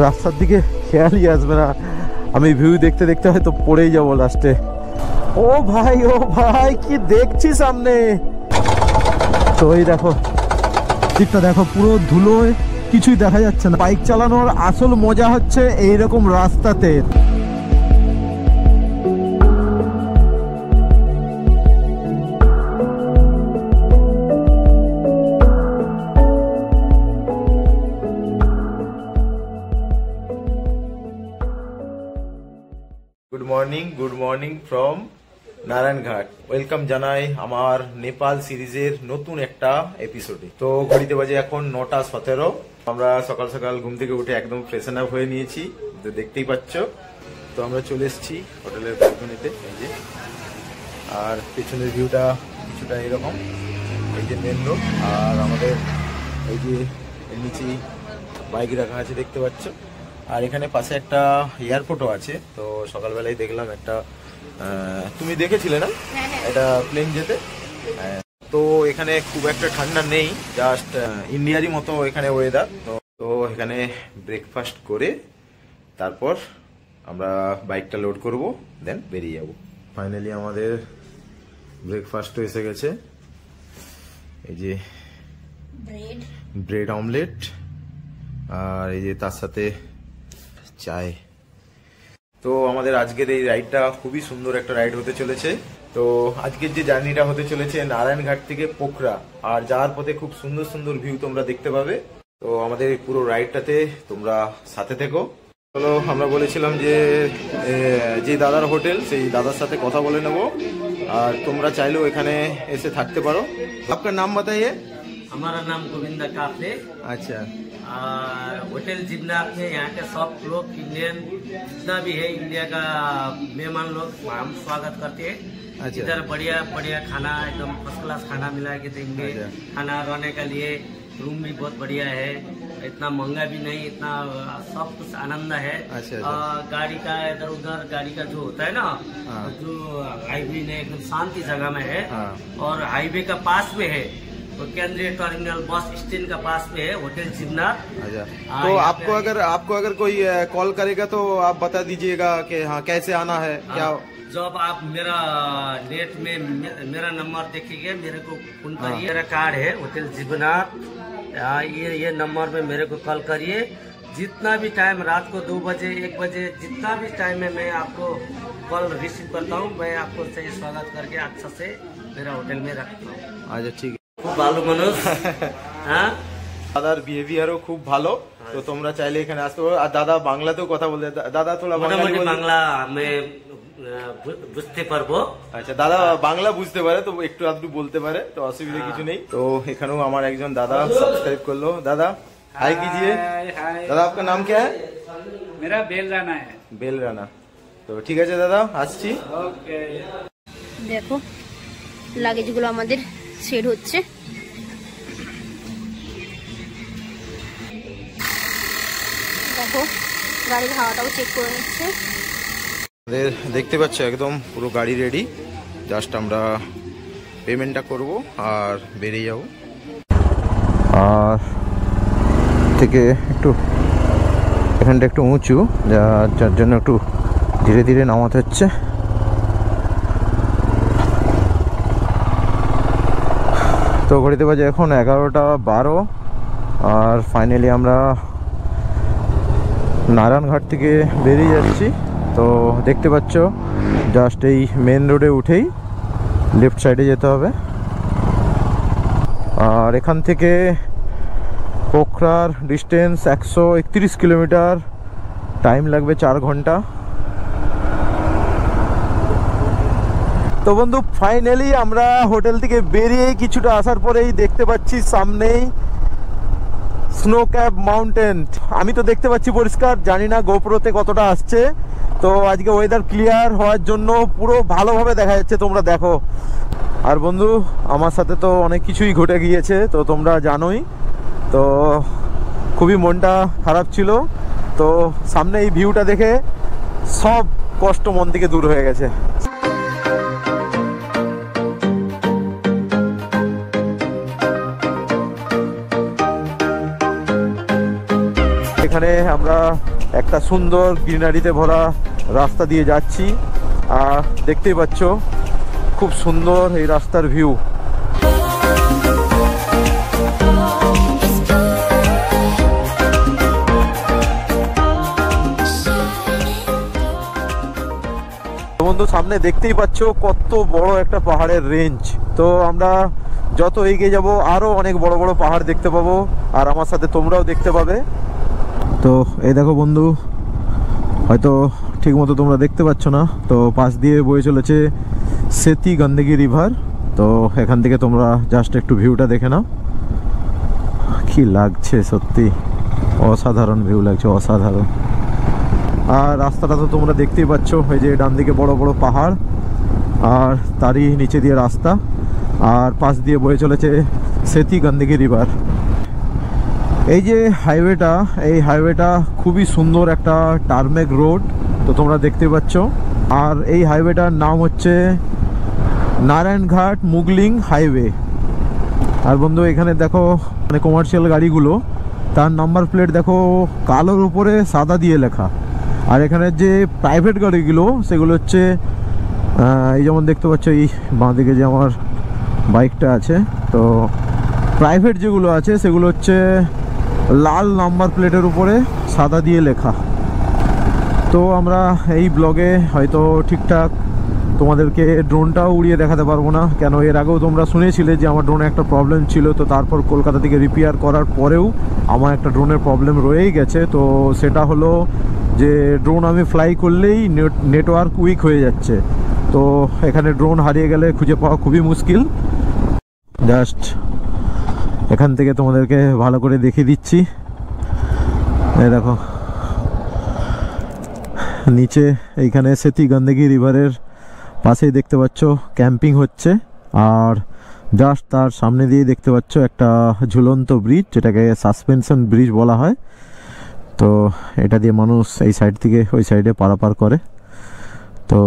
রাস্তার দিকে খেয়ালই আসবে না, আমি ভিউ দেখতে দেখতে হয়তো পড়েই যাবো লাস্টে। ও ভাই কি দেখছি সামনে, তো এই দেখো দিকটা দেখো, পুরো ধুলোয় কিছুই দেখা যাচ্ছে না। বাইক চালানোর আসল মজা হচ্ছে এইরকম রাস্তাতে। Good morning from Narayanghat. Welcome জানাই আমার নেপাল সিরিজের নতুন একটা এপিসোডে। তো ঘড়িতে বাজে এখন 9:17। আমরা সকাল সকাল ঘুম থেকে উঠে একদম ফ্রেশন আপ হয়ে নিয়েছি, তো দেখতেই পাচ্ছ। তো আমরা চলে এসেছি হোটেলের ব্যালকনিতে, এই যে, আর পেছনের ভিউটা কিছুটা এরকম। এই যে মেন রোড, আর আমাদের এই যে এর নিচে বাইক রাখা আছে দেখতে পাচ্ছ। আর এখানে পাশে একটা এয়ারপোর্টও আছে। তো সকালবেলায় দেখলাম একটা, তুমি দেখেছিলে না এটা প্লেন যেতে? তো এখানে খুব একটা ঠান্ডা নেই, জাস্ট ইন্ডিয়ারই মতো এখানে ওয়েদার। তো এখানে ব্রেকফাস্ট করে তারপর আমরা বাইকটা লোড করব, দেন বেরিয়ে যাব। ফাইনালি আমাদের ব্রেকফাস্টও এসে গেছে, এই যে ব্রেড অমলেট, আর এই যে তার সাথে চায়। তো আমাদের আজকের এই রাইডটা খুবই সুন্দর একটা রাইড হতে চলেছে। তো আজকের যে জার্নিটা হতে চলেছে নারায়ণঘাট থেকে পোখরা, আর যাওয়ার পথে খুব সুন্দর সুন্দর ভিউ তোমরা দেখতে পাবে। তো আমাদের এই পুরো রাইডটাতে তোমরা সাথে থেকো। চলো, আমরা বলেছিলাম যে দাদার হোটেল, সেই দাদার সাথে কথা বলে নেব, আর তোমরা চাইলেও এখানে এসে থাকতে পারো। আপনার নাম बताइए। हमारा नाम गोविंदा काफले। अच्छा। होटल जिमनाथ में यहाँ के सब लोग इंडियन जितना भी है इंडिया का मेहमान लोग हम स्वागत करते हैं। अच्छा। इधर बढ़िया बढ़िया खाना, एकदम फर्स्ट क्लास खाना मिला के देंगे। अच्छा। खाना रहने के लिए रूम भी बहुत बढ़िया है, इतना महंगा भी नहीं, इतना सब कुछ आनंद है। अच्छा। गाड़ी का इधर उधर गाड़ी का जो होता है ना, जो हाईवे में एकदम शांति जगह में है। और हाईवे का पास में है, तो केंद्रीय टर्मिनल बस स्टैंड का पास में है होटल जिमनाथ। अच्छा। तो आपको अगर कोई कॉल करेगा तो आप बता दीजिएगा कि हाँ कैसे आना है, क्या? जब आप मेरा नेट में मेरा नंबर देखेंगे, मेरे को फोन करिए। मेरा कार्ड है होटल जिमनाथ, ये नंबर में मेरे को कॉल करिए। जितना भी टाइम, रात को 2 बजे 1 बजे जितना भी टाइम है, मैं आपको कॉल रिसीव करता हूँ। मैं आपको सही स्वागत करके अच्छा से मेरा होटल में रखता हूँ। अच्छा, ठीक है। খুব ভালো মানুষ। হ্যাঁ, দাদার বিহেভিয়ারও খুব ভালো। তো তোমরা চাইলে এখানে আসতে পারো। আর দাদা বাংলাতেও কথা বলতে, দাদা তোলা মোটামুটি বাংলা আমি বুঝতে পারবো। আচ্ছা, দাদা বাংলা বুঝতে পারে, তো একটু আধটু বলতে পারে, তো অসুবিধা কিছু নেই। তো এখানেও আমার একজন দাদা সাবস্ক্রাইব করলো। দাদা हाय कीजिए। दादा आपका नाम क्या है? मेरा बेल राना है। बेल राना। তো ঠিক আছে দাদা, আসছি। ओके। দেখো লাগেজগুলো আমাদের সেট হচ্ছে। দেখো গাড়ির হাওয়াটাও চেক করে নিচ্ছে। আমাদের দেখতে পাচ্ছ একদম পুরো গাড়ি রেডি, জাস্ট আমরা পেমেন্টটা করব আর বেরিয়ে যাব। আর থেকে একটু এখানটা একটু উঁচু, যার জন্য একটু ধীরে ধীরে নামাতে হচ্ছে। তো ঘড়িতে বাজে এখন 11:12, আর ফাইনালি আমরা নারায়ণঘাট থেকে বেরিয়ে যাচ্ছি। তো দেখতে পাচ্ছ জাস্ট এই মেন রোডে উঠেই লেফট সাইডে যেতে হবে, আর এখান থেকে পোখরার ডিস্টেন্স 131 কিলোমিটার, টাইম লাগবে 4 ঘন্টা। তো বন্ধু ফাইনালি আমরা হোটেল থেকে বেরিয়ে কিছুটা আসার পরেই দেখতে পাচ্ছি সামনেই স্নো ক্যাপ মাউন্টেন। আমি তো দেখতে পাচ্ছি পরিষ্কার, জানি না গোপ্রোতে কতটা আসছে। তো আজকে ওয়েদার ক্লিয়ার হওয়ার জন্য পুরো ভালোভাবে দেখা যাচ্ছে, তোমরা দেখো। আর বন্ধু আমার সাথে তো অনেক কিছুই ঘটে গিয়েছে, তো তোমরা জানোই। তো খুবই মনটা খারাপ ছিল, তো সামনে এই ভিউটা দেখে সব কষ্ট মন থেকে দূর হয়ে গেছে। এখানে আমরা একটা সুন্দর গ্রিনারিতে ভরা রাস্তা দিয়ে যাচ্ছি আর দেখতেই পাচ্ছ খুব সুন্দর এই রাস্তার ভিউ। বন্ধু সামনে দেখতেই পাচ্ছ কত বড় একটা পাহাড়ের রেঞ্জ। তো আমরা যত এগিয়ে যাব আরো অনেক বড় বড় পাহাড় দেখতে পাবো আর আমার সাথে তোমরাও দেখতে পাবে। তো এই দেখো বন্ধু, হয়তো ঠিক মতো তোমরা দেখতে পাচ্ছ না, তো পাশ দিয়ে বয়ে চলেছে সেতি গন্দগি রিভার। তো এখান থেকে তোমরা জাস্ট একটু ভিউটা দেখে নাও, কি লাগছে, সত্যি অসাধারণ ভিউ লাগছে, অসাধারণ। আর রাস্তাটা তো তোমরা দেখতেই পাচ্ছ, এই যে ডান দিকে বড় বড় পাহাড় আর তারই নিচে দিয়ে রাস্তা, আর পাশ দিয়ে বয়ে চলেছে সেতি গন্দগি রিভার। এই যে হাইওয়েটা, এই হাইওয়েটা খুবই সুন্দর একটা টার্মেক রোড, তো তোমরা দেখতে পাচ্ছ। আর এই হাইওয়েটার নাম হচ্ছে নারায়ণঘাট মুগলিং হাইওয়ে। আর বন্ধু এখানে দেখো মানে কমার্শিয়াল গাড়িগুলো, তার নাম্বার প্লেট দেখো কালোর উপরে সাদা দিয়ে লেখা। আর এখানে যে প্রাইভেট গাড়িগুলো সেগুলো হচ্ছে এই যেমন দেখতে পাচ্ছ এই বাঁদিকে যে আমার বাইকটা আছে, তো প্রাইভেট যেগুলো আছে সেগুলো হচ্ছে লাল নাম্বার প্লেটের উপরে সাদা দিয়ে লেখা। তো আমরা এই ব্লগে হয়তো ঠিকঠাক তোমাদেরকে ড্রোনটাও উড়িয়ে দেখাতে পারবো না, কেন এর আগেও তোমরা শুনেছিলে যে আমার ড্রোনে একটা প্রবলেম ছিল। তো তারপর কলকাতা থেকে রিপেয়ার করার পরেও আমার একটা ড্রোনের প্রবলেম রয়েই গেছে। তো সেটা হলো যে ড্রোন আমি ফ্লাই করলেই নেটওয়ার্ক উইক হয়ে যাচ্ছে। তো এখানে ড্রোন হারিয়ে গেলে খুঁজে পাওয়া খুবই মুশকিল। জাস্ট এখান থেকে তোমাদেরকে ভালো করে দেখিয়ে দিচ্ছি। এই দেখো নিচে এইখানে সেতি গন্দগি রিভারের পাশেই দেখতে পাচ্ছ ক্যাম্পিং হচ্ছে, আর জাস্ট তার সামনে দিয়ে দেখতে পাচ্ছ একটা ঝুলন্ত ব্রিজ, যেটাকে সাসপেনশন ব্রিজ বলা হয়। তো এটা দিয়ে মানুষ এই সাইড থেকে ওই সাইডে পারাপার করে। তো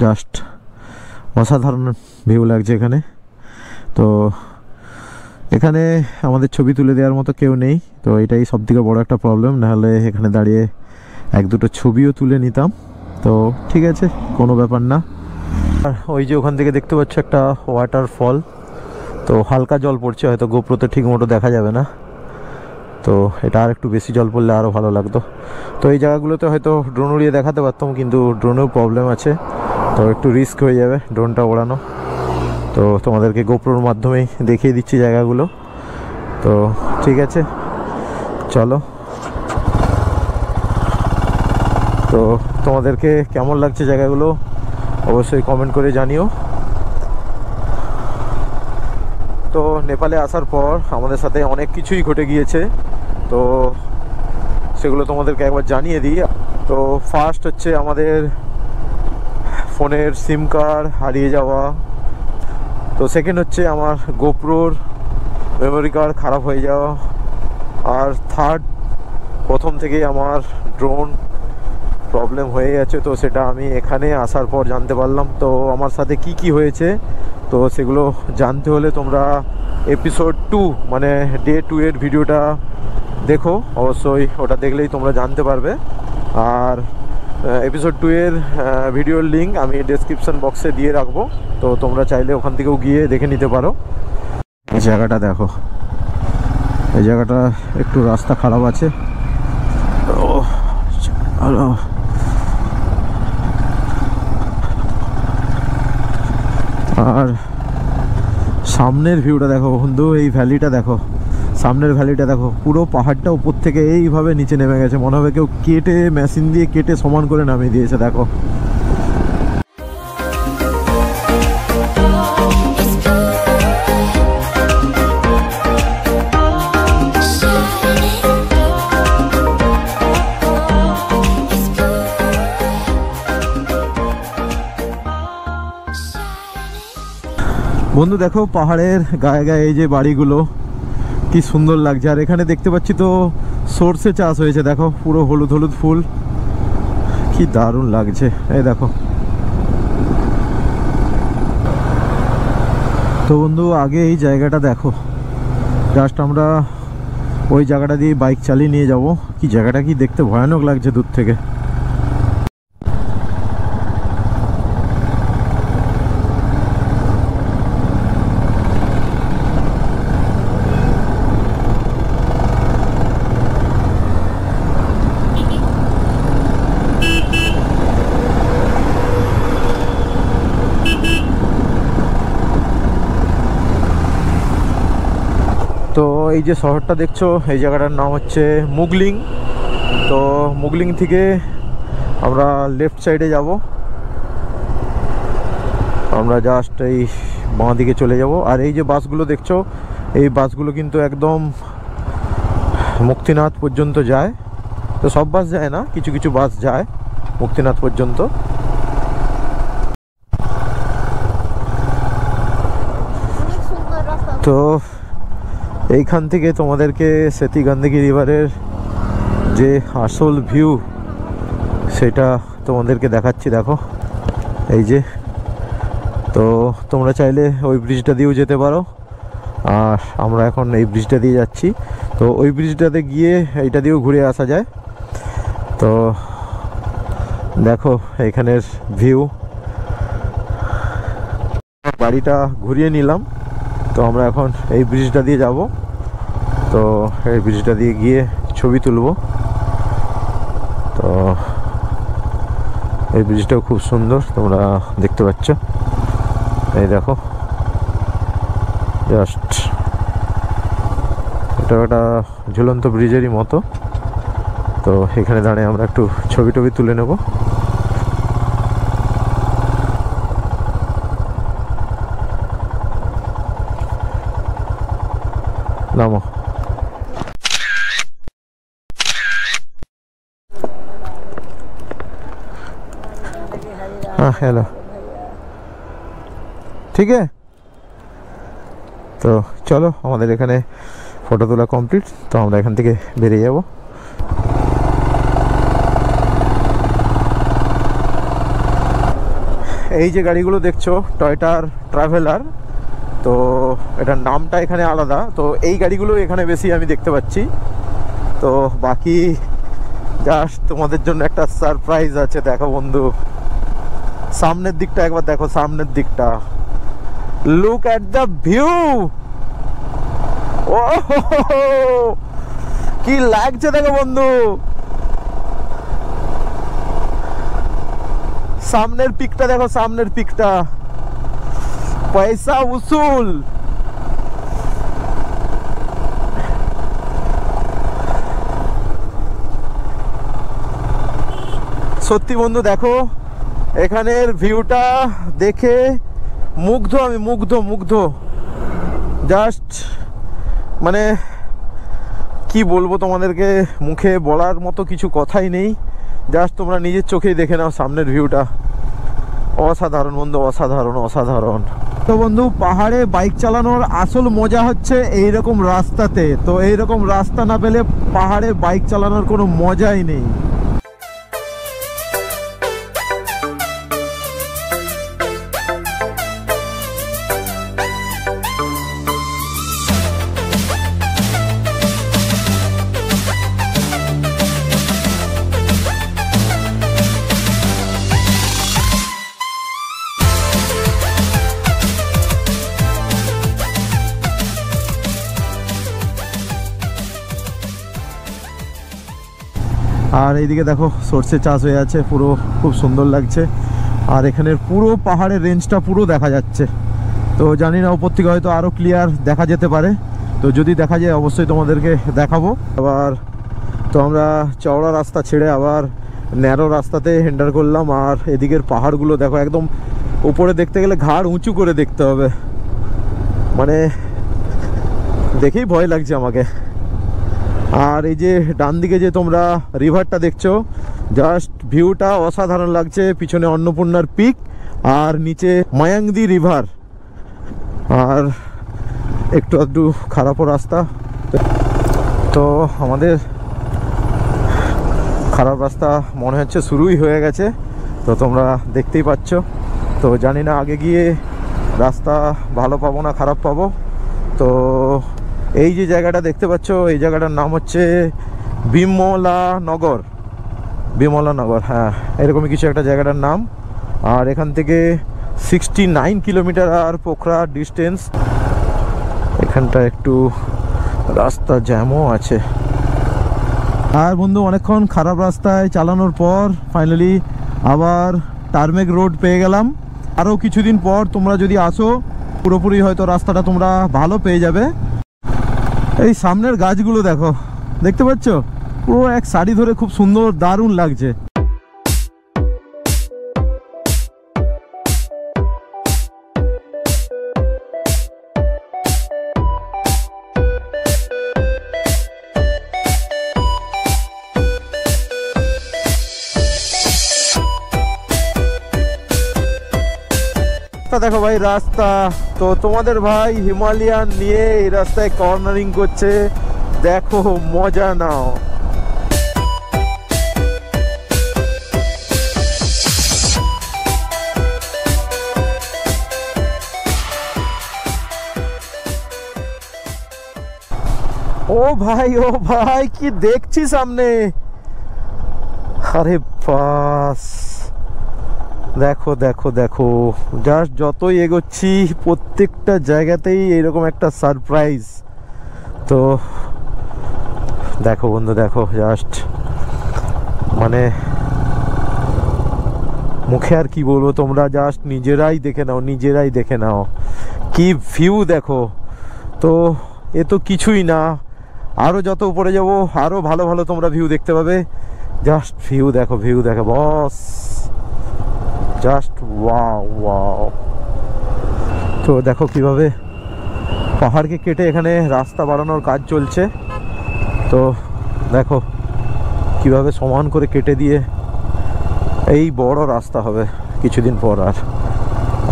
জাস্ট অসাধারণ ভিউ লাগছে এখানে। তো এখানে আমাদের ছবি তুলে দেওয়ার মতো কেউ নেই, তো এটাই সব থেকে বড় একটা প্রবলেম, নাহলে এখানে দাঁড়িয়ে এক দুটো ছবিও তুলে নিতাম। তো ঠিক আছে, কোনো ব্যাপার না। আর ওই যে ওখান থেকে দেখতে পাচ্ছ একটা ওয়াটারফল, তো হালকা জল পড়ছে, হয়তো গোপ্রোতে ঠিক মতো দেখা যাবে না। তো এটা আর একটু বেশি জল পড়লে আরও ভালো লাগতো। তো এই জায়গাগুলোতে হয়তো ড্রোন উড়িয়ে দেখাতে পারতাম, কিন্তু ড্রোনেও প্রবলেম আছে, তো একটু রিস্ক হয়ে যাবে ড্রোনটা ওড়ানো। তো তোমাদেরকে গোপ্রোর মাধ্যমেই দেখিয়ে দিচ্ছি জায়গাগুলো। তো ঠিক আছে, চলো। তো তোমাদেরকে কেমন লাগছে জায়গাগুলো অবশ্যই কমেন্ট করে জানিও। তো নেপালে আসার পর আমাদের সাথে অনেক কিছুই ঘটে গিয়েছে, তো সেগুলো তোমাদেরকে একবার জানিয়ে দিই। তো ফার্স্ট হচ্ছে আমাদের ফোনের সিম কার্ড হারিয়ে যাওয়া। তো সেকেন্ড হচ্ছে আমার গোপ্রোর মেমোরি কার্ড খারাপ হয়ে যাওয়া। আর থার্ড, প্রথম থেকেই আমার ড্রোন প্রবলেম হয়ে গেছে, তো সেটা আমি এখানে আসার পর জানতে পারলাম। তো আমার সাথে কি কি হয়েছে, তো সেগুলো জানতে হলে তোমরা এপিসোড 2 মানে ডে 2 এর ভিডিওটা দেখো, অবশ্যই ওটা দেখলেই তোমরা জানতে পারবে। আর এপিসোড 2 এর ভিডিওর লিঙ্ক আমি ডেসক্রিপশন বক্সে দিয়ে রাখবো, তো তোমরা চাইলে ওখান থেকেও গিয়ে দেখে নিতে পারো। এই জায়গাটা দেখো, এই জায়গাটা একটু রাস্তা খারাপ আছে। আর সামনের ভিউটা দেখো বন্ধু, এই ভ্যালিটা দেখো, সামনের ভ্যালিটা দেখো, পুরো পাহাড়টা উপর থেকে এইভাবে নিচে নেমে গেছে, মনে হবে কেউ কেটে মেশিন দিয়ে কেটে সমান করে নামিয়ে দিয়েছে। দেখো বন্ধু, দেখো পাহাড়ের গায়ে গায়ে এই যে বাড়িগুলো কি সুন্দর লাগছে। আর এখানে দেখতে পাচ্ছি তো সর্ষে চাষ হয়েছে, দেখো পুরো হলুদ হলুদ ফুল, কি দারুণ লাগছে। এই দেখো। তো বন্ধু আগে এই জায়গাটা দেখো, জাস্ট আমরা ওই জায়গাটা দিয়ে বাইক চালিয়ে নিয়ে যাব। কি জায়গাটা কি দেখতে ভয়ানক লাগছে দূর থেকে। তো এই যে শহরটা দেখছো, এই জায়গাটার নাম হচ্ছে মুগলিং। তো মুগলিং থেকে আমরা লেফট সাইডে যাব, আমরা জাস্ট এই বাঁ দিকে চলে যাব। আর এই যে বাসগুলো দেখছো, এই বাসগুলো কিন্তু একদম মুক্তিনাথ পর্যন্ত যায়। তো সব বাস যায় না, কিছু কিছু বাস যায় মুক্তিনাথ পর্যন্ত। অনেক সুন্দর রাস্তা। তো এইখান থেকে তোমাদেরকে সেতী গন্দকি রিভারের যে আসল ভিউ সেটা তোমাদেরকে দেখাচ্ছি। দেখো এই যে, তো তোমরা চাইলে ওই ব্রিজটা দিয়েও যেতে পারো, আর আমরা এখন এই ব্রিজটা দিয়ে যাচ্ছি। তো ওই ব্রিজটাতে গিয়ে এইটা দিয়েও ঘুরে আসা যায়। তো দেখো এখানের ভিউ। বাড়িটা ঘুরিয়ে নিলাম, তো আমরা এখন এই ব্রিজটা দিয়ে যাব। তো এই ব্রিজটা দিয়ে গিয়ে ছবি তুলব। তো এই ব্রিজটাও খুব সুন্দর, তোমরা দেখতে পাচ্ছ। এই দেখো জাস্ট, এটা একটা ঝুলন্ত ব্রিজেরই মতো। তো এখানে দাঁড়িয়ে আমরা একটু ছবি টবি তুলে নেব। নামো। हाँ हेलो, ঠিক আছে। তো চলো, আমাদের এখানে ফটো তোলা কমপ্লিট। তো আমরা এখান থেকে বেরিয়ে যাব। এই যে গাড়িগুলো দেখছো টয়োটার ট্রাভেলার, তো এটার নামটা এখানে আলাদা। তো এই গাড়িগুলো এখানে বেশি আমি দেখতে পাচ্ছি। তো বাকি জাস্ট তোমাদের জন্য একটা সারপ্রাইজ আছে। দেখো বন্ধু, সামনের দিকটা একবার দেখো, সামনের দিকটা। Look at the view. ও কি লাগছে দেখো বন্ধু, সামনের পিকটা দেখো, সামনের পিকটা। পয়সা উসুল। সত্যি বন্ধু দেখো, এখানের ভিউটা দেখে মুগ্ধ আমি, মুগ্ধ। জাস্ট মানে কি বলবো তোমাদেরকে, মুখে বলার মতো কিছু কথাই নেই। জাস্ট তোমরা নিজের চোখেই দেখে নাও সামনের ভিউটা। অসাধারণ বন্ধু, অসাধারণ। তো বন্ধু, পাহাড়ে বাইক চালানোর আসল মজা হচ্ছে এইরকম রাস্তাতে। তো এইরকম রাস্তা না পেলে পাহাড়ে বাইক চালানোর কোনো মজাই নেই। আর এইদিকে দেখো সর্ষে চাষ হয়ে আছে পুরো, খুব সুন্দর লাগছে। আর এখানের পুরো পাহাড়ের রেঞ্জটা পুরো দেখা যাচ্ছে। তো জানি না উপর থেকে হয়তো আরও ক্লিয়ার দেখা যেতে পারে। তো যদি দেখা যায় অবশ্যই তোমাদেরকে দেখাবো। আবার তো আমরা চওড়া রাস্তা ছেড়ে আবার ন্যারো রাস্তাতে এন্টার করলাম। আর এদিকের পাহাড়গুলো দেখো, একদম উপরে দেখতে গেলে ঘাড় উঁচু করে দেখতে হবে, মানে দেখেই ভয় লাগছে আমাকে। আর এই যে ডান দিকে যে তোমরা রিভারটা দেখছো, জাস্ট ভিউটা অসাধারণ লাগছে। পিছনে অন্নপূর্ণার পিক আর নিচে মায়াংদি রিভার। আর একটু একটু খারাপও রাস্তা। তো আমাদের খারাপ রাস্তা মনে হচ্ছে শুরুই হয়ে গেছে। তো তোমরা দেখতেই পাচ্ছ। তো জানি না আগে গিয়ে রাস্তা ভালো পাবো না খারাপ পাবো। তো এই যে জায়গাটা দেখতে পাচ্ছ, এই জায়গাটার নাম হচ্ছে বিমলানগর। বিমলানগর, হ্যাঁ, এরকমই কিছু একটা জায়গাটার নাম। আর এখান থেকে 69 কিলোমিটার আর পোখরা ডিস্টেন্স। এখানটা একটু রাস্তা জ্যামও আছে। আর বন্ধু, অনেকক্ষণ খারাপ রাস্তায় চালানোর পর ফাইনালি আবার টার্মেক রোড পেয়ে গেলাম। আরও কিছুদিন পর তোমরা যদি আসো, পুরোপুরি হয়তো রাস্তাটা তোমরা ভালো পেয়ে যাবে। এই সামনের গাছগুলো দেখো, দেখতে পাচ্ছ? পুরো এক সারি ধরে খুব সুন্দর, দারুণ লাগছে। দেখো ভাই রাস্তা, তো তোমাদের ভাই হিমালয়ান নিয়ে এই রাস্তায় কর্নারিং করছে, দেখো মজা নাও। ও ভাই কি দেখছি সামনে, আরে বাস, দেখো দেখো দেখো, জাস্ট যতই এগোচ্ছি প্রত্যেকটা জায়গাতেই এরকম একটা সারপ্রাইজ। তো দেখো বন্ধু, দেখো জাস্ট মানে মুখে আর কি বলবো, তোমরা জাস্ট নিজেরাই দেখে নাও, নিজেরাই দেখে নাও কি ভিউ দেখো। তো এ তো কিছুই না, আরও যত উপরে যাবো আরও ভালো ভালো তোমরা ভিউ দেখতে পাবে। জাস্ট ভিউ দেখো, ভিউ দেখো বস, জাস্ট ওয়াও ওয়াও। তো দেখো কিভাবে পাহাড়কে কেটে এখানে রাস্তা বাড়ানোর কাজ চলছে। তো দেখো কিভাবে সমান করে কেটে দিয়ে এই বড় রাস্তা হবে কিছুদিন পর।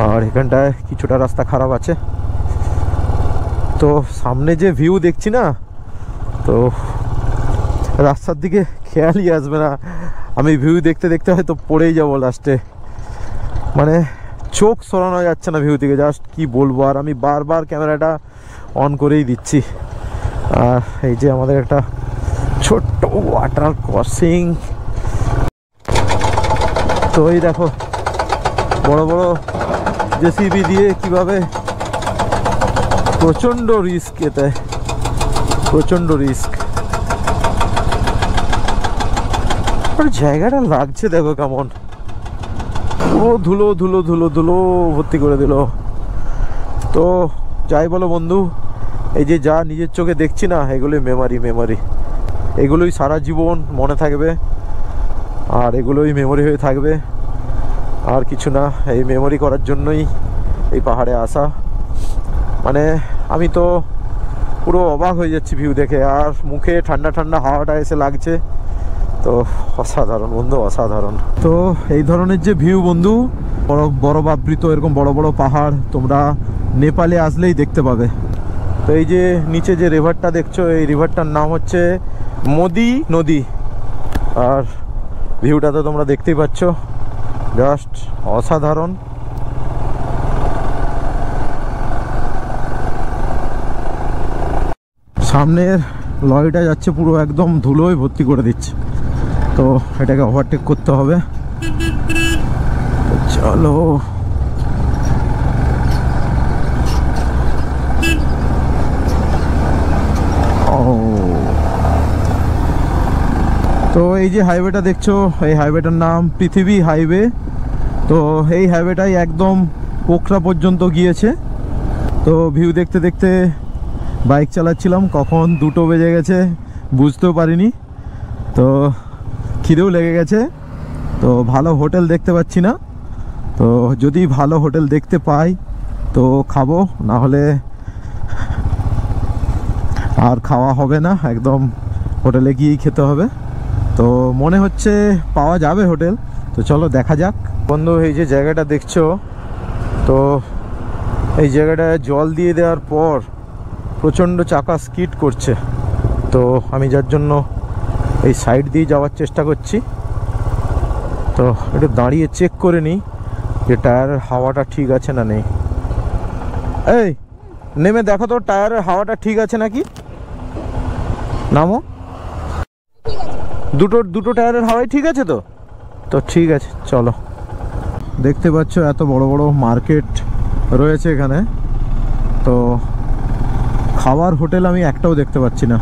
আর এখানটায় কিছুটা রাস্তা খারাপ আছে। তো সামনে যে ভিউ দেখছি না, তো রাস্তার দিকে খেয়ালই আসবে না, আমি ভিউ দেখতে দেখতে হয়তো পড়েই যাবো লাস্টে, মানে চোখ সরানো যাচ্ছে না ভিউ থেকে, জাস্ট কি বলবো। আর আমি বারবার ক্যামেরাটা অন করেই দিচ্ছি। আর এই যে আমাদের একটা ছোট্ট ওয়াটার ক্রসিং, তো এই দেখো বড় বড় জেসিবি দিয়ে কিভাবে, প্রচন্ড রিস্ক, এতে প্রচন্ড রিস্ক। জায়গাটা লাগছে দেখো কেমন, পুরো ধুলো ধুলো ধুলো ধুলো ভর্তি করে দিল। তো যাই বলো বন্ধু, এই যে যা নিজের চোখে দেখছি না, এগুলোই মেমারি, এগুলোই সারা জীবন মনে থাকবে, আর এগুলোই মেমোরি হয়ে থাকবে, আর কিছু না। এই মেমোরি করার জন্যই এই পাহাড়ে আসা। মানে আমি তো পুরো অবাক হয়ে যাচ্ছি ভিউ দেখে, আর মুখে ঠান্ডা ঠান্ডা হাওয়াটা এসে লাগছে। তো অসাধারণ বন্ধু, অসাধারণ। তো এই ধরনের যে ভিউ বন্ধু, বরফ আবৃত এরকম বড় বড় পাহাড় তোমরা নেপালে আসলেই দেখতে পাবে। তো এই যে নিচে যে রিভারটা দেখছো, এই রিভারটার নাম হচ্ছে মোদি নদী। আর ভিউটা তো তোমরা দেখতেই পাচ্ছ, জাস্ট অসাধারণ। সামনের লরিটা যাচ্ছে পুরো একদম ধুলোয় ভর্তি করে দিচ্ছে, তো এটাকে ওভারটেক করতে হবে। চলো তো এই যে হাইওয়েটা দেখছো, এই হাইওয়েটার নাম পৃথিবী হাইওয়ে। তো এই হাইওয়েটাই একদম পোখরা পর্যন্ত গিয়েছে। তো ভিউ দেখতে দেখতে বাইক চালাচ্ছিলাম, কখন 2টো বেজে গেছে বুঝতেও পারিনি। তো খিদেও লেগে গেছে, তো ভালো হোটেল দেখতে পাচ্ছি না। তো যদি ভালো হোটেল দেখতে পাই তো খাবো, না হলে আর খাওয়া হবে না, একদম হোটেলে গিয়েই খেতে হবে। তো মনে হচ্ছে পাওয়া যাবে হোটেল, তো চলো দেখা যাক। বন্ধু এই যে জায়গাটা দেখছো, তো এই জায়গাটায় জল দিয়ে দেওয়ার পর প্রচণ্ড চাকা স্কিড করছে। তো আমি যার জন্য এই সাইড দিয়ে যাওয়ার চেষ্টা করছি। তো একটু দাঁড়িয়ে চেক করে নিই যে টায়ারের হাওয়াটা ঠিক আছে না নেই। এই নেমে দেখো তো টায়ারের হাওয়াটা ঠিক আছে নাকি। নামো। দুটো টায়ারের হাওয়াই ঠিক আছে তো? তো ঠিক আছে, চলো। দেখতে পাচ্ছ এত বড় বড় মার্কেট রয়েছে এখানে, তো খাবার হোটেল আমি একটাও দেখতে পাচ্ছি না।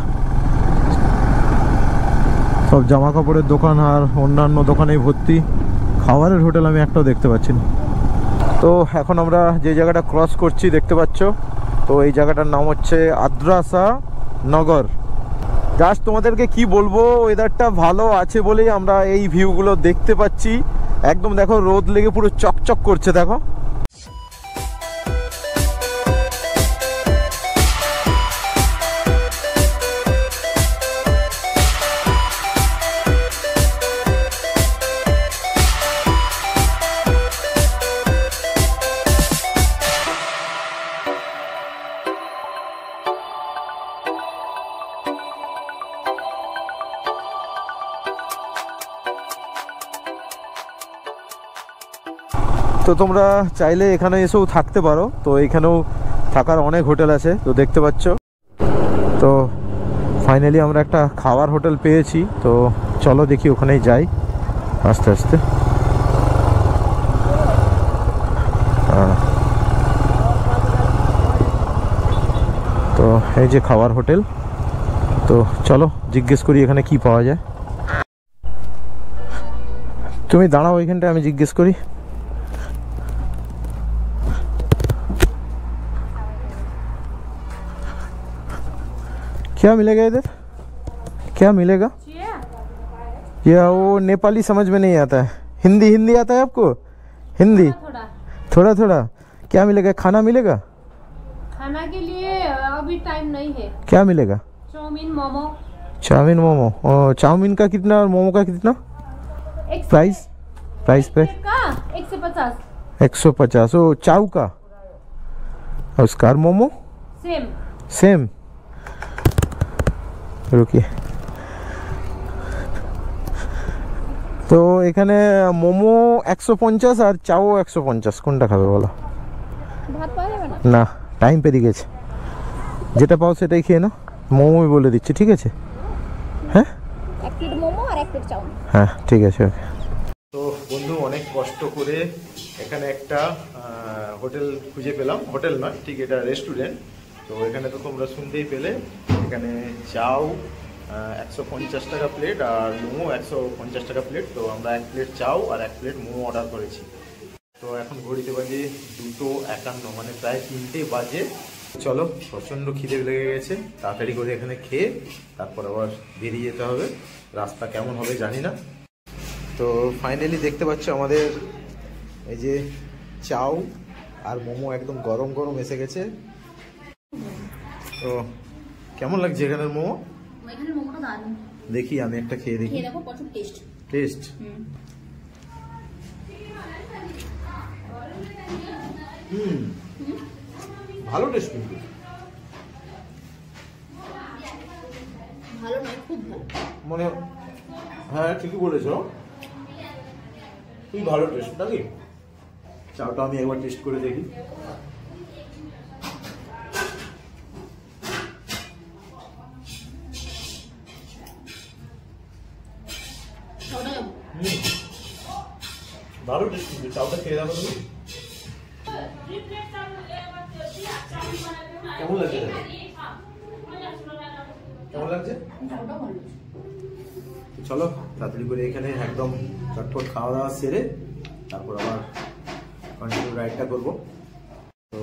সব জামা কাপড়ের দোকান আর অন্যান্য দোকানেই ভর্তি, খাবারের হোটেল আমি একটাও দেখতে পাচ্ছি না। তো এখন আমরা যে জায়গাটা ক্রস করছি দেখতে পাচ্ছ, তো এই জায়গাটার নাম হচ্ছে আদ্রাসা নগর। জাস্ট তোমাদেরকে কি বলবো, ওয়েদারটা ভালো আছে বলেই আমরা এই ভিউগুলো দেখতে পাচ্ছি। একদম দেখো রোদ লেগে পুরো চকচক করছে, দেখো। তো তোমরা চাইলে এখানে এসেও থাকতে পারো, তো এখানেও থাকার অনেক হোটেল আছে, তো দেখতে পাচ্ছ। তো ফাইনালি আমরা একটা খাওয়ার হোটেল পেয়েছি, তো চলো দেখি ওখানেই যাই আস্তে আস্তে। তো এই যে খাওয়ার হোটেল, তো চলো জিজ্ঞেস করি এখানে কি পাওয়া যায়। তুমি দাঁড়াও ওইখানটায়, আমি জিজ্ঞেস করি। क्या मिलेगा इधर, क्या मिलेगा? या वो नेपाली समझ में नहीं आता है, हिंदी आता है आपको? हिंदी थोड़ा थोड़ा। क्या मिलेगा, खाना मिलेगा? खाना के लिए अभी टाइम नहीं है। क्या मिलेगा? चाउमीन मोमो। चाउमीन मोमो, और चाउमीन का कितना और मोमो का कितना प्राइस पे? 150। 150। वो चाउ का और उसका मोमो सेम। रुकिए, তো এখানে মোমো 150 আর চাও 150, কোনটা খাবে বলো? ভাত পাওয়া যাবে না? না, টাইম পেরিয়ে গেছে, যেটা পাও সেটাই খেয়ে নাও। মোমোই বলে দিচ্ছি, ঠিক আছে? হ্যাঁ, এক প্লেট মোমো আর এক প্লেট চাউমিন। হ্যাঁ ঠিক আছে, ওকে। তো বন্ধু অনেক কষ্ট করে এখানে একটা হোটেল খুঁজে পেলাম, হোটেল নয় ঠিক, এটা রেস্টুরেন্ট। তো এখানে তো তোমরা শুনতেই পেলে, এখানে চাও 150 টাকা প্লেট আর মোমো 150 টাকা প্লেট। তো আমরা 1 প্লেট চাও আর 1 প্লেট মোমো অর্ডার করেছি। তো এখন ঘড়িতে বাজে 2:51, মানে প্রায় 3টে বাজে। চলো, প্রচণ্ড খিদে লেগে গেছে, তাড়াতাড়ি করে এখানে খেয়ে তারপর আবার বেরিয়ে যেতে হবে। রাস্তা কেমন হবে জানি না। তো ফাইনালি দেখতে পাচ্ছ আমাদের এই যে চাও আর মোমো একদম গরম গরম এসে গেছে। তো কেমন লাগছে এখানের মোমো? এখানে মোমোটা দারুণ। দেখি আমি একটা খেয়ে দেখি। খেয়ে দেখো, প্রচুর টেস্ট। ভালো টেস্ট, কিন্তু ভালো নয়, খুব ভালো। মানে হ্যাঁ ঠিকই বলেছো, খুবই ভালো টেস্ট নাকি? চাওটা আমি একবার টেস্ট করে দেখি। ভালো টেস্ট, কিন্তু চাওটা খেয়ে দেখো তুমি। কেমন লাগছে? কেমন লাগছে? চলো তাড়াতাড়ি করে এখানে একদম চটপট খাওয়া দাওয়া সেরে তারপর আবার কন্টিনিউ রাইডটা করবো। তো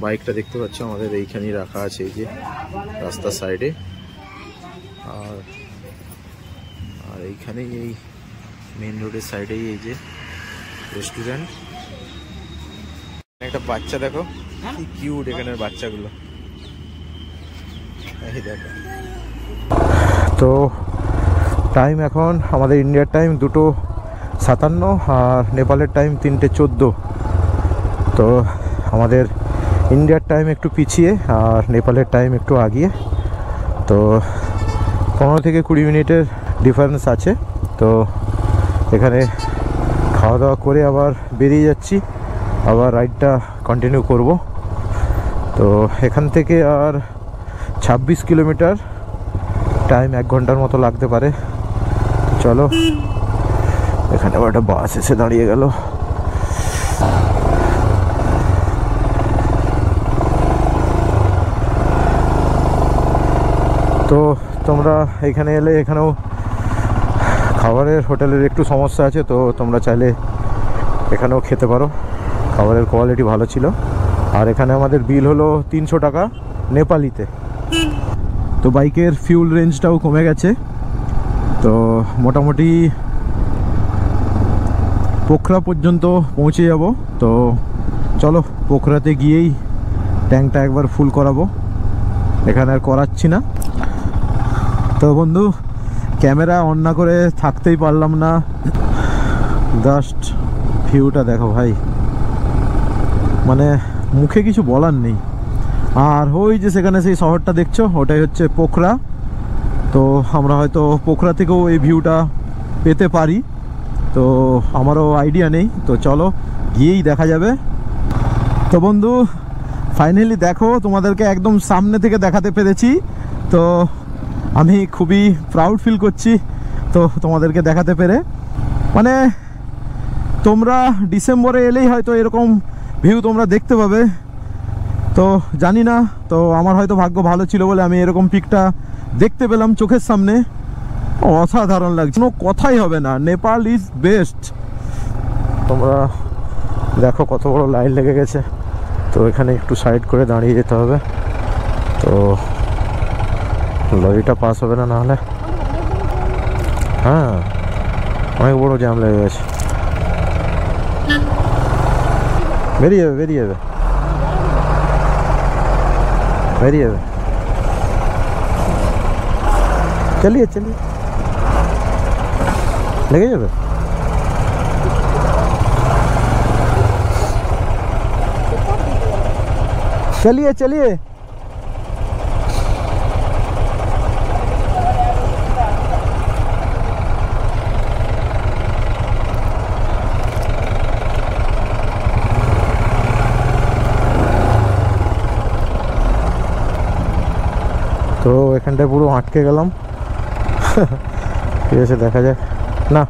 বাইকটা দেখতে পাচ্ছ আমাদের এইখানেই রাখা আছে, এই যে রাস্তার সাইডে। আর এইখানেই এই মেন রোডের সাইডেই এই যে রেস্টুরেন্ট। একটা বাচ্চা দেখো কি কিউট, এখানের বাচ্চাগুলো এই দেখো। তো টাইম এখন আমাদের ইন্ডিয়ার টাইম 2:57 আর নেপালের টাইম 3:14। তো আমাদের ইন্ডিয়ার টাইম একটু পিছিয়ে আর নেপালের টাইম একটু আগিয়ে, তো 15 থেকে 20 মিনিটের ডিফারেন্স আছে। তো এখানে খাওয়া দাওয়া করে আবার বেরিয়ে যাচ্ছি, আবার রাইডটা কন্টিনিউ করব। তো এখান থেকে আর 26 কিলোমিটার, টাইম 1 ঘন্টার মতো লাগতে পারে। চলো, এখানে আবার একটা বাস এসে দাঁড়িয়ে গেল। তো তোমরা এখানে এলে, এখানেও খাবারের হোটেলের একটু সমস্যা আছে, তো তোমরা চাইলে এখানেও খেতে পারো। খাবারের কোয়ালিটি ভালো ছিল। আর এখানে আমাদের বিল হলো 300 টাকা নেপালিতে। তো বাইকের ফিউল রেঞ্জটাও কমে গেছে, তো মোটামুটি পোখরা পর্যন্ত পৌঁছে যাব। তো চলো, পোখরাতে গিয়েই ট্যাঙ্কটা একবার ফুল করাবো, এখানে আর করাচ্ছি না। তো বন্ধু, ক্যামেরা অন না করে থাকতেই পারলাম না। জাস্ট ভিউটা দেখো ভাই, মানে মুখে কিছু বলার নেই। আর ওই যে সেখানে সেই শহরটা দেখছো, ওটাই হচ্ছে পোখরা। তো আমরা হয়তো পোখরা থেকেও এই ভিউটা পেতে পারি, তো আমারও আইডিয়া নেই। তো চলো, গিয়েই দেখা যাবে। তো বন্ধু, ফাইনালি দেখো, তোমাদেরকে একদম সামনে থেকে দেখাতে পেরেছি। তো আমি খুবই প্রাউড ফিল করছি তো তোমাদেরকে দেখাতে পেরে। মানে তোমরা ডিসেম্বরে এলেই হয়তো এরকম ভিউ তোমরা দেখতে পাবে। তো জানি না, তো আমার হয়তো ভাগ্য ভালো ছিল বলে আমি এরকম পিকটা দেখতে পেলাম চোখের সামনে। অসাধারণ লাগছে, কোনো কথাই হবে না। Nepal is best. তোমরা দেখো কত বড় লাইন লেগে গেছে। তো এখানে একটু সাইড করে দাঁড়িয়ে যেতে হবে, তো লরিটা পাস হবে না নাহলে। হ্যাঁ, অনেক বড় জ্যাম লেগে গেছে। বেরিয়ে যাবে, বেরিয়ে যাবে, বেরিয়ে যাবে। চলিয়ে চলিয়ে লেগে যাবে। चलिए चलिए। তো এখানটায় পুরো আটকে গেলাম। ঠিক আছে, দেখা যাক না।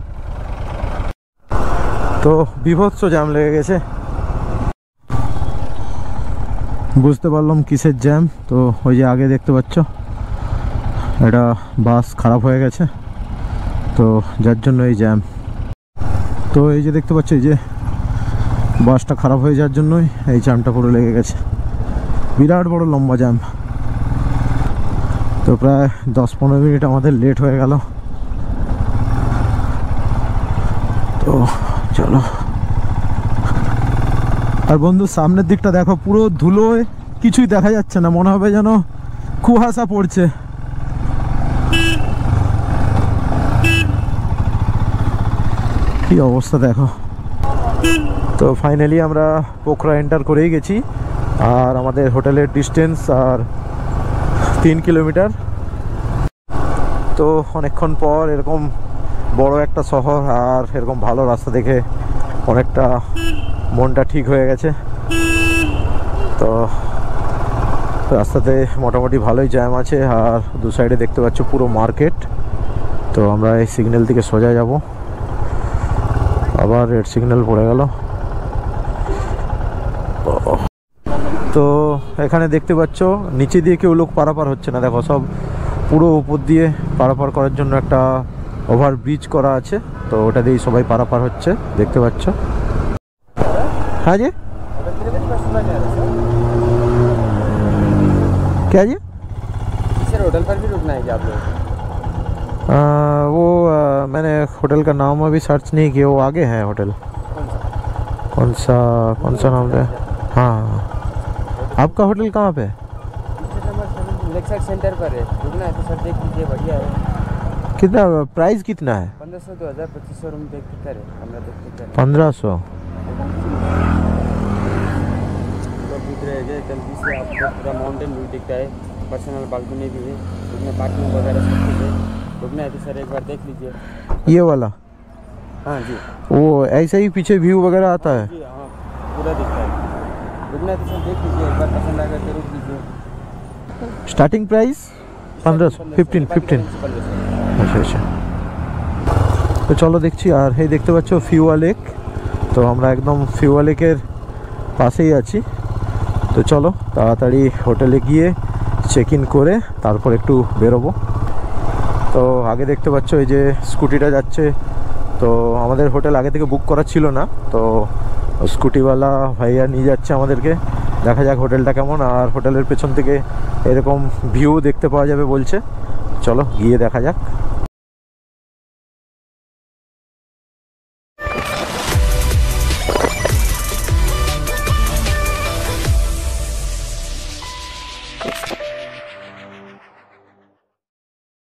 তো বিভৎস জ্যাম লেগে গেছে, বুঝতে পারলাম কিসের জ্যাম। তো ওই যে আগে দেখতে পাচ্ছ, এটা বাস খারাপ হয়ে গেছে, তো যার জন্য এই জ্যাম। তো এই যে দেখতে পাচ্ছ, এই যে বাসটা খারাপ হয়ে যাওয়ার জন্যই এই জ্যামটা পুরো লেগে গেছে। বিরাট বড় লম্বা জ্যাম। তো প্রায় 10-15 মিনিট আমাদের লেট হয়ে গেল। তো চলো। আর বন্ধু, সামনের দিকটা দেখো, পুরো ধুলোয় কিছুই দেখা যাচ্ছে না, মনে হবে যেন কুয়াশা পড়ছে। কি অবস্থা দেখো। তো ফাইনালি আমরা পোখরা এন্টার করেই গেছি, আর আমাদের হোটেলের ডিস্টেন্স আর 3 কিলোমিটার। তো অনেকক্ষণ পর এরকম বড় একটা শহর আর এরকম ভালো রাস্তা দেখে অনেকটা মনটা ঠিক হয়ে গেছে। তো রাস্তাতে মোটামুটি ভালোই জ্যাম আছে, আর দু সাইডে দেখতে পাচ্ছ পুরো মার্কেট। তো আমরা এই সিগন্যাল থেকে সোজা যাব, আবার রেড সিগন্যাল পড়ে গেল। তো এখানে দেখতে পাচ্ছ নিচে দিয়ে কেউ লোক পারাপার হচ্ছে না, দেখো সব পুরো উপর দিয়ে পারাপার করার জন্য একটা ওভার ব্রিজ করা আছে, তো ওটা দিয়েই সবাই পারাপার হচ্ছে, দেখতে পাচ্ছ। हाँ जी, क्या जी? सर होटल पर भी रुकना है क्या आप लोग? वो मैंने होटल का नाम अभी सर्च नहीं किया, वो आगे है होटल। कौन सा नाम है? हाँ, आपका होटल कहाँ पे है? लेक्साइड सेंटर पर है, रुकना है तो सर देख लीजिए, बढ़िया है। कितना प्राइस कितना है? 1500, 2000, 2500 रूम देख के करे, 1500। जल्दी से आपको पूरा माउंटेन व्यू दिखता है, पर्सनल बालकनी भी है, उसमें पार्किंग वगैरह सब कुछ है। रुकना है तो सर एक बार देख लीजिए। ये वाला? हाँ जी, वो ऐसे ही पीछे व्यू वगैरह आता है? जी हाँ, पूरा दिखता है। रुकना है तो सर देख लीजिए, एक बार पसंद आएगा तो रुक लीजिए। स्टार्टिंग प्राइस 15 15 15 আচ্ছা আচ্ছা। তো চলো দেখছি। আর এই দেখতে পাচ্ছ ফিউয়া লেক, তো আমরা একদম ফিউয়া লেকের পাশেই আছি। তো চলো তাড়াতাড়ি হোটেলে গিয়ে চেক ইন করে তারপর একটু বেরোবো। তো আগে দেখতে পাচ্ছ এই যে স্কুটিটা যাচ্ছে, তো আমাদের হোটেল আগে থেকে বুক করা ছিল না, তো স্কুটিওয়ালা ভাইয়া নিয়ে যাচ্ছে আমাদেরকে। দেখা যাক হোটেলটা কেমন, আর হোটেলের পেছন থেকে এরকম ভিউ দেখতে পাওয়া যাবে বলছে। চলো গিয়ে দেখা যাক।